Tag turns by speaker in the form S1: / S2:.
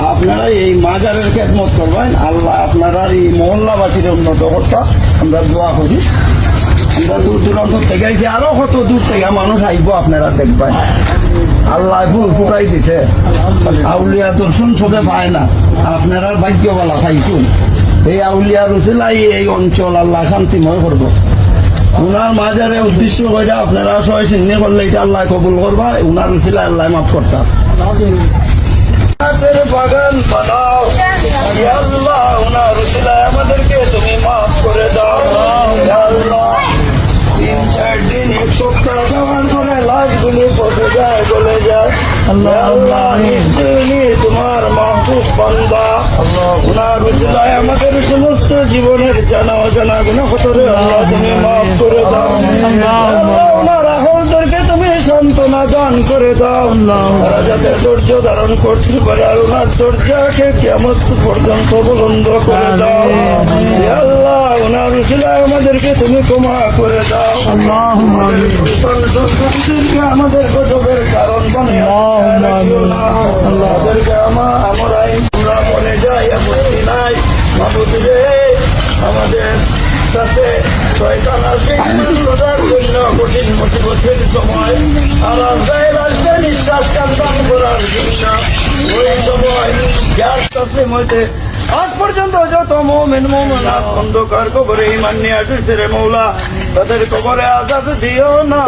S1: আপনারা এই মাজারের খেদমত করবেন, আল্লাহ আপনারা এই মহল্লাবাসীর উন্নত করতে আমরা দোয়া করি। আমরা দূর দূরান্ত থেকে আইছি, আরো কত দূর থেকে মানুষ আইব, আপনারা দেখবেন আল্লাহ ফুল ফুটাই দিছে। আউলিয়া দর্শন সবে পায় না, আপনারা ভাগ্যবালা পাইছুন। এই আউলিয়া রসিলাই এই অঞ্চল আল্লাহ শান্তিময় করবো। উনার মাজারে উদ্দেশ্য করে আপনারা সবাই চিহ্নে করলে এটা আল্লাহ কবুল করবা, উনার রসিলা আল্লাহ মাফ করতাম। বাগান বানাও ইয়া আল্লাহ, উনার রসিলায় আমাদেরকে তুমি মাফ করে দাও ইয়া আল্লাহ। 3-4 দিন 1 সপ্তাহ যাওয়ার পরে লাশগুলি পচে যায়, গলে যায়। আল্লাহ তোমার মাহবুব বান্দা, উনার রসিলায় আমাদের সমস্ত জীবনের জানা অজানা গুনাহ করে আল্লাহ তুমি মাফ করে দাও। উনার আহলদেরকে তুমি সান্ত্বনা দান করে দাও, তারা যাতে ধৈর্য ধারণ করতে পারে, আর ওনার ধৈর্যকে কিয়ামত পর্যন্ত বুলন্দ করে দাও ইয়া আল্লাহ। ওনার উসিলায় আমাদেরকে তুমি ক্ষমা করে দাও, আমাদের গজবের কারণ বানিয়ে আমাদেরকে আমরাই আমরা বলে যাই আপত্তি নাই। মাবুদ রে, আমাদের সাথে শয়তান আসবে রোজার জন্য কঠিন মুসিবতের সময়, আর আসবে নিঃশ্বাস কান্দান করার জন্য। ওই সময় যার সাথে মধ্যে আজ পর্যন্ত যত মুমিন মুমিনাত অন্ধকার কবরে ঈমান নিয়ে আসছে রে মৌলা, তাদের কবরে আযাব দিও না।